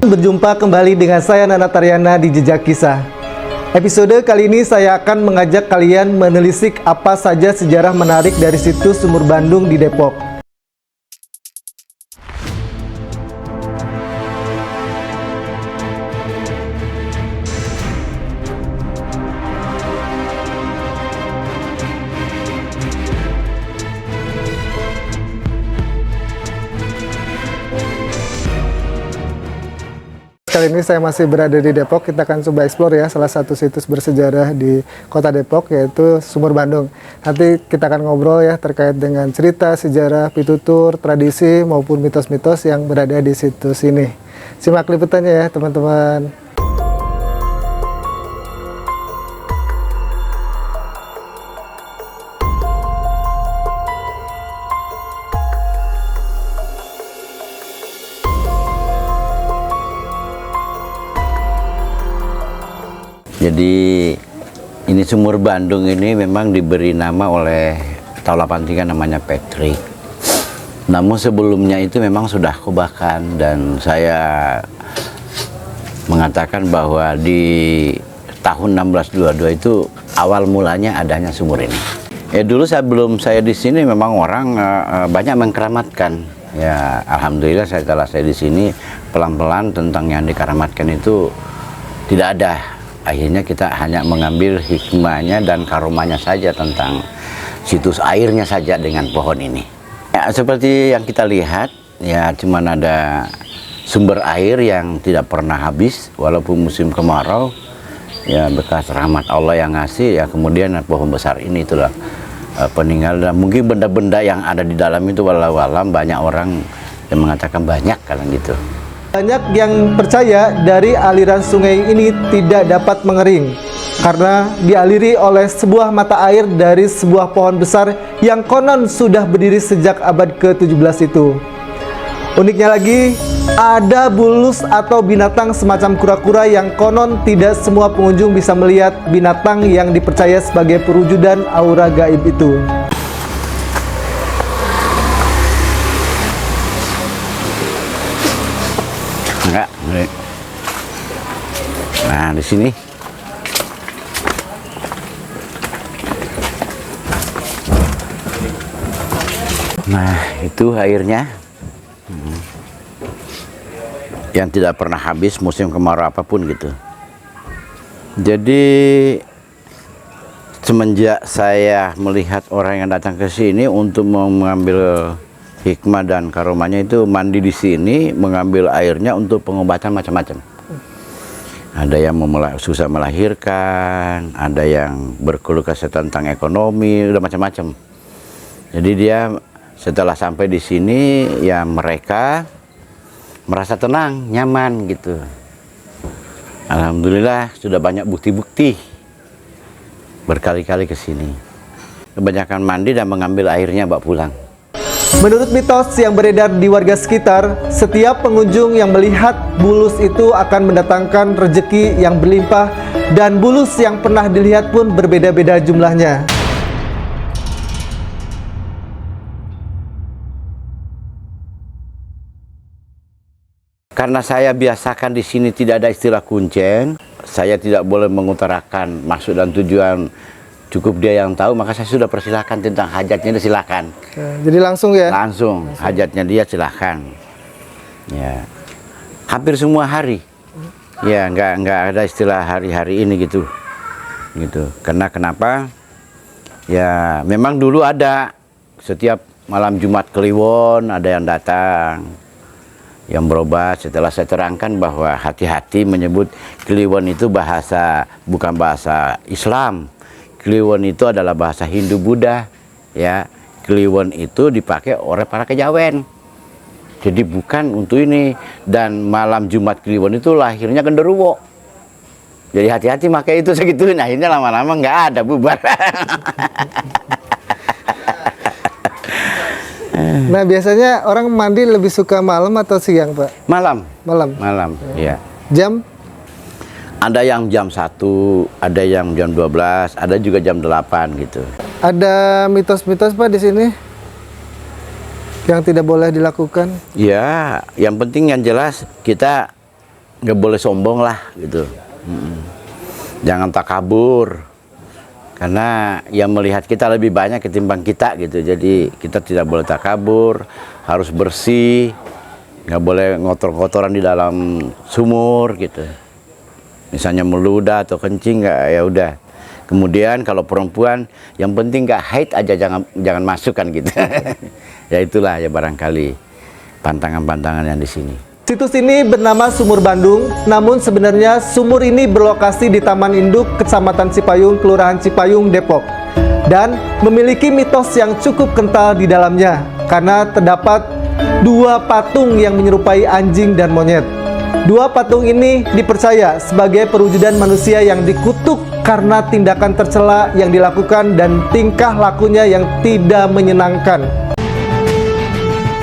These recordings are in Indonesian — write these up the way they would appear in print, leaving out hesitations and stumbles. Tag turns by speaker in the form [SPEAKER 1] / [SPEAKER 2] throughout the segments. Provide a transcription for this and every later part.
[SPEAKER 1] Berjumpa kembali dengan saya Nana Taryana di Jejak Kisah. Episode kali ini saya akan mengajak kalian menelisik apa saja sejarah menarik dari situs Sumur Bandung di Depok. Kali ini saya masih berada di Depok. Kita akan coba explore ya salah satu situs bersejarah di kota Depok, yaitu Sumur Bandung. Nanti kita akan ngobrol ya terkait dengan cerita, sejarah, pitutur, tradisi maupun mitos-mitos yang berada di situs ini. Simak liputannya ya teman-teman.
[SPEAKER 2] Jadi ini Sumur Bandung ini memang diberi nama oleh tahun 83 namanya Patrick. Namun sebelumnya itu memang sudah Kobakan, dan saya mengatakan bahwa di tahun 1622 itu awal mulanya adanya sumur ini. Dulu sebelum saya di sini memang orang banyak mengkeramatkan. Ya alhamdulillah setelah saya di sini pelan-pelan tentang yang dikeramatkan itu tidak ada. Akhirnya kita hanya mengambil hikmahnya dan karomanya saja tentang situs airnya saja dengan pohon ini. Ya, seperti yang kita lihat, ya cuman ada sumber air yang tidak pernah habis walaupun musim kemarau. Ya bekas rahmat Allah yang ngasih, ya kemudian pohon besar ini itulah peninggalan. Dan mungkin benda-benda yang ada di dalam itu walau alam banyak orang yang mengatakan banyak kalian gitu.
[SPEAKER 1] Banyak yang percaya dari aliran sungai ini tidak dapat mengering karena dialiri oleh sebuah mata air dari sebuah pohon besar yang konon sudah berdiri sejak abad ke-17 itu. Uniknya lagi, ada bulus atau binatang semacam kura-kura yang konon tidak semua pengunjung bisa melihat binatang yang dipercaya sebagai perwujudan aura gaib itu.
[SPEAKER 2] Enggak. Nah, di sini. Nah, itu airnya. Yang tidak pernah habis musim kemarau apapun gitu. Jadi semenjak saya melihat orang yang datang ke sini untuk mengambil hikmah dan karomanya itu mandi di sini, mengambil airnya untuk pengobatan macam-macam. Ada yang susah melahirkan, ada yang berkeluh kesah tentang ekonomi, udah macam-macam. Jadi dia setelah sampai di sini, ya mereka merasa tenang, nyaman gitu. Alhamdulillah sudah banyak bukti-bukti berkali-kali ke sini. Kebanyakan mandi dan mengambil airnya bawa pulang.
[SPEAKER 1] Menurut mitos yang beredar di warga sekitar, setiap pengunjung yang melihat bulus itu akan mendatangkan rezeki yang berlimpah, dan bulus yang pernah dilihat pun berbeda-beda jumlahnya.
[SPEAKER 2] Karena saya biasakan di sini tidak ada istilah kuncen, saya tidak boleh mengutarakan maksud dan tujuan. Cukup dia yang tahu, maka saya sudah persilahkan tentang hajatnya, dia silakan.
[SPEAKER 1] Jadi langsung ya?
[SPEAKER 2] Langsung, hajatnya dia silakan. Ya, hampir semua hari. Ya, nggak ada istilah hari-hari ini gitu. Karena kenapa? Ya, memang dulu ada setiap malam Jumat Kliwon ada yang datang, yang berobat. Setelah saya terangkan bahwa hati-hati menyebut Kliwon itu bukan bahasa Islam. Kliwon itu adalah bahasa Hindu Buddha, ya. Kliwon itu dipakai oleh para kejawen. Jadi bukan untuk ini. Dan malam Jumat Kliwon itu lahirnya genderuwo. Jadi hati-hati pakai itu segituin. Akhirnya lama-lama nggak ada, bubar.
[SPEAKER 1] Nah biasanya orang mandi lebih suka malam atau siang, Pak?
[SPEAKER 2] Malam.
[SPEAKER 1] Malam,
[SPEAKER 2] ya.
[SPEAKER 1] Jam?
[SPEAKER 2] Ada yang jam 1, ada yang jam 12, ada juga jam 8 gitu.
[SPEAKER 1] Ada mitos-mitos Pak di sini yang tidak boleh dilakukan?
[SPEAKER 2] Ya, yang penting yang jelas kita nggak boleh sombong lah gitu. Jangan takabur, karena yang melihat kita lebih banyak ketimbang kita gitu. Jadi kita tidak boleh takabur, harus bersih, nggak boleh ngotor-ngotoran di dalam sumur gitu. Misalnya meludah atau kencing, nggak, ya udah. Kemudian kalau perempuan yang penting nggak haid aja, jangan masukkan gitu. Ya itulah ya barangkali pantangan-pantangan yang di sini.
[SPEAKER 1] Situs ini bernama Sumur Bandung, namun sebenarnya sumur ini berlokasi di Taman Induk, Kecamatan Cipayung, Kelurahan Cipayung, Depok. Dan memiliki mitos yang cukup kental di dalamnya, karena terdapat 2 patung yang menyerupai anjing dan monyet. 2 patung ini dipercaya sebagai perwujudan manusia yang dikutuk karena tindakan tercela yang dilakukan dan tingkah lakunya yang tidak menyenangkan.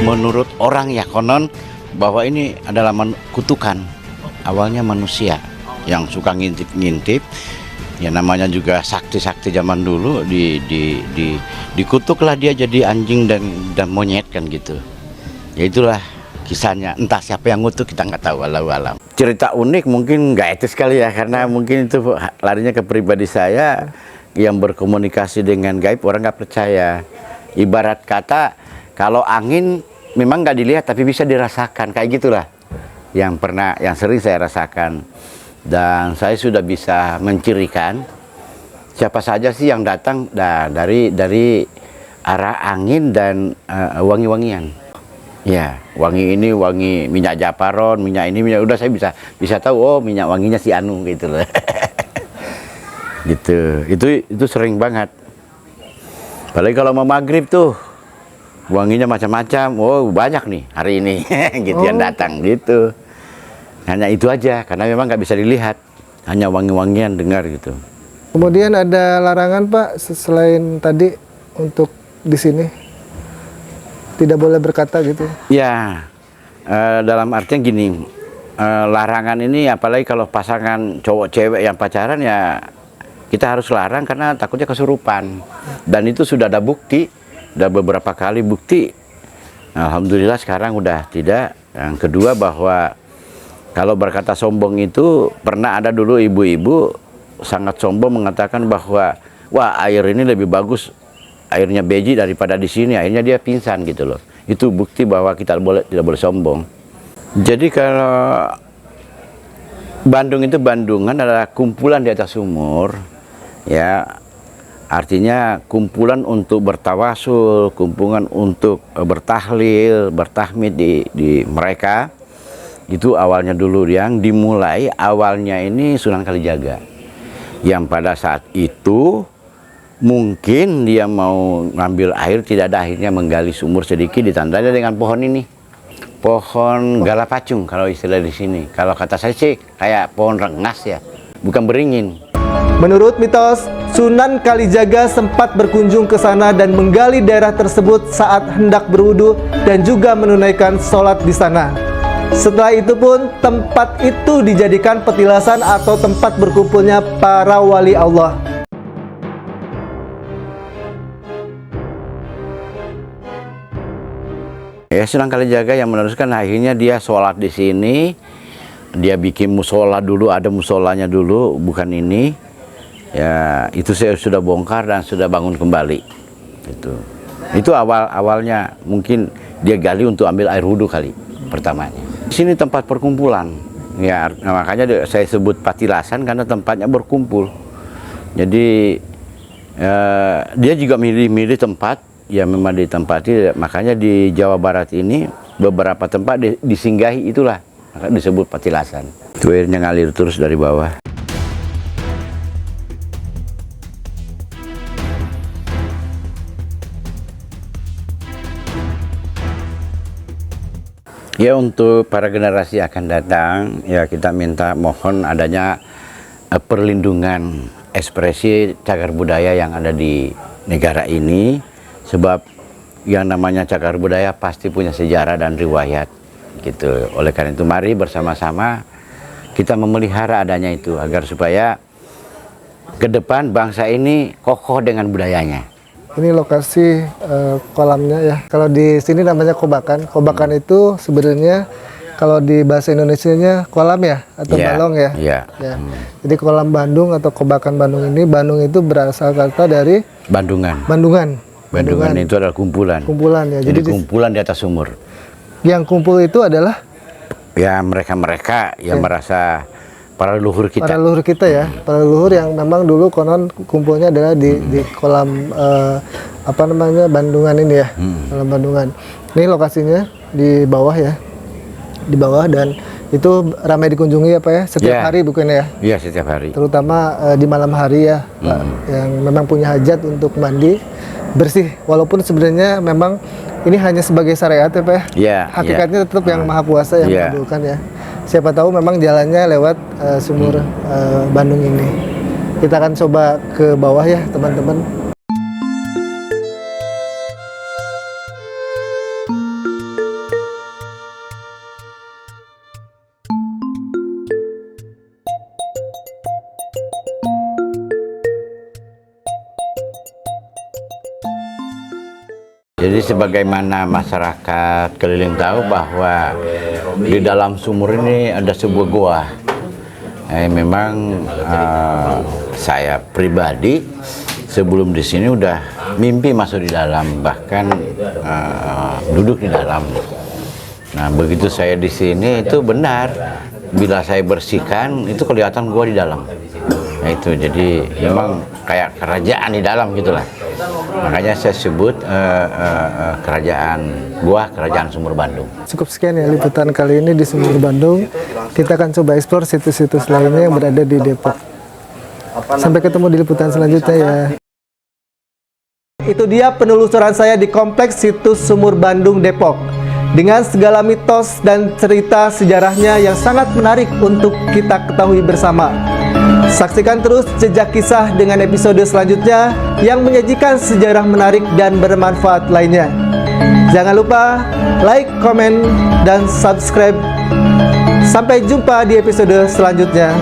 [SPEAKER 2] Menurut orang ya konon bahwa ini adalah kutukan. Awalnya manusia yang suka ngintip-ngintip, ya namanya juga sakti-sakti zaman dulu, dikutuklah dia jadi anjing dan monyet kan gitu. Ya itulah kisahnya. Entah siapa yang ngutuk kita nggak tahu, wallahu alam. Cerita unik mungkin nggak etis sekali ya, karena mungkin itu larinya ke pribadi saya yang berkomunikasi dengan gaib, orang nggak percaya. Ibarat kata kalau angin memang nggak dilihat tapi bisa dirasakan, kayak gitulah yang sering saya rasakan. Dan saya sudah bisa mencirikan siapa saja sih yang datang dari arah angin dan wangi-wangian. Ya, wangi ini wangi minyak japaron, minyak ini minyak, udah saya bisa tahu, oh minyak wanginya si Anu gitu loh. Gitu. Itu sering banget. Apalagi kalau mau maghrib tuh wanginya macam-macam, oh banyak nih hari ini gitu yang datang gitu. Hanya itu aja, karena memang nggak bisa dilihat, hanya wangi-wangian dengar gitu.
[SPEAKER 1] Kemudian ada larangan Pak, selain tadi untuk di sini tidak boleh berkata gitu.
[SPEAKER 2] Ya, dalam artian gini, larangan ini apalagi kalau pasangan cowok cewek yang pacaran ya kita harus larang karena takutnya kesurupan. Dan itu sudah ada bukti. Udah beberapa kali bukti, alhamdulillah sekarang udah tidak. Yang kedua bahwa kalau berkata sombong itu, pernah ada dulu ibu-ibu sangat sombong mengatakan bahwa wah air ini lebih bagus, airnya beji daripada di sini, akhirnya dia pingsan gitu loh. Itu bukti bahwa kita tidak boleh sombong. Jadi kalau Bandung itu, Bandungan adalah kumpulan di atas sumur, ya. Artinya kumpulan untuk bertawasul, kumpulan untuk bertahlil, bertahmid di mereka. Itu awalnya dulu yang dimulai, awalnya ini Sunan Kalijaga. Yang pada saat itu mungkin dia mau ngambil air, tidak ada, akhirnya menggali sumur sedikit, ditandanya dengan pohon ini. Pohon galapacung kalau istilah di sini. Kalau kata saya sih kayak pohon rengas ya, bukan beringin.
[SPEAKER 1] Menurut mitos, Sunan Kalijaga sempat berkunjung ke sana dan menggali daerah tersebut saat hendak berwudu dan juga menunaikan sholat di sana. Setelah itu pun tempat itu dijadikan petilasan atau tempat berkumpulnya para wali Allah.
[SPEAKER 2] Ya, Sunan Kalijaga yang meneruskan, akhirnya dia sholat di sini. Dia bikin musola dulu, ada musolanya dulu, bukan ini. Ya, itu saya sudah bongkar dan sudah bangun kembali. Itu awalnya mungkin dia gali untuk ambil air wudhu kali pertamanya. Di sini tempat perkumpulan. Ya, makanya saya sebut patilasan karena tempatnya berkumpul. Jadi dia juga milih-milih tempat, ya memang ditempati. Makanya di Jawa Barat ini beberapa tempat disinggahi, itulah maka disebut patilasan. Itu airnya ngalir terus dari bawah. Ya, untuk para generasi akan datang, ya kita minta mohon adanya perlindungan ekspresi cagar budaya yang ada di negara ini. Sebab yang namanya cagar budaya pasti punya sejarah dan riwayat gitu. Oleh karena itu mari bersama-sama kita memelihara adanya itu, agar supaya ke depan bangsa ini kokoh dengan budayanya.
[SPEAKER 1] Ini lokasi kolamnya ya. Kalau di sini namanya kobakan. Kobakan itu sebenarnya kalau di bahasa Indonesianya kolam ya atau
[SPEAKER 2] Iya,
[SPEAKER 1] balong ya.
[SPEAKER 2] iya.
[SPEAKER 1] Ya. Jadi kolam Bandung atau Kobakan Bandung ini, Bandung itu berasal kata dari
[SPEAKER 2] Bandungan.
[SPEAKER 1] Bandungan.
[SPEAKER 2] Bandungan itu adalah kumpulan.
[SPEAKER 1] Kumpulan ya.
[SPEAKER 2] Jadi
[SPEAKER 1] Jadi
[SPEAKER 2] kumpulan di atas sumur.
[SPEAKER 1] yang kumpul itu adalah
[SPEAKER 2] Ya mereka-mereka yang merasa para leluhur kita.
[SPEAKER 1] para leluhur kita ya, para leluhur yang memang dulu konon kumpulnya adalah di kolam apa namanya Bandungan ini ya, kolam Bandungan. Ini lokasinya di bawah ya, di bawah, dan itu ramai dikunjungi apa ya setiap
[SPEAKER 2] Ya.
[SPEAKER 1] hari bukannya ya,
[SPEAKER 2] Iya, setiap hari.
[SPEAKER 1] terutama di malam hari ya, Pak, yang memang punya hajat untuk mandi bersih, walaupun sebenarnya memang ini hanya sebagai syariat ya Pak ya.
[SPEAKER 2] Iya,
[SPEAKER 1] Hakikatnya tetap yang maha kuasa yang
[SPEAKER 2] Iya.
[SPEAKER 1] mengabulkan ya. Siapa tahu memang jalannya lewat sumur Bandung ini. Kita akan coba ke bawah ya teman-teman.
[SPEAKER 2] Jadi sebagaimana masyarakat keliling tahu bahwa di dalam sumur ini ada sebuah goa. Memang saya pribadi sebelum di sini udah mimpi masuk di dalam, bahkan duduk di dalam. Nah, begitu saya di sini itu benar, bila saya bersihkan itu kelihatan gua di dalam. Nah, itu jadi memang kayak kerajaan di dalam gitulah. Makanya saya sebut kerajaan Sumur Bandung.
[SPEAKER 1] Cukup sekian ya liputan kali ini di Sumur Bandung. Kita akan coba eksplor situs-situs lainnya yang berada di Depok. Sampai ketemu di liputan selanjutnya ya. Itu dia penelusuran saya di kompleks situs Sumur Bandung Depok. Dengan segala mitos dan cerita sejarahnya yang sangat menarik untuk kita ketahui bersama. Saksikan terus jejak kisah dengan episode selanjutnya yang menyajikan sejarah menarik dan bermanfaat lainnya. Jangan lupa like, komen, dan subscribe. Sampai jumpa di episode selanjutnya.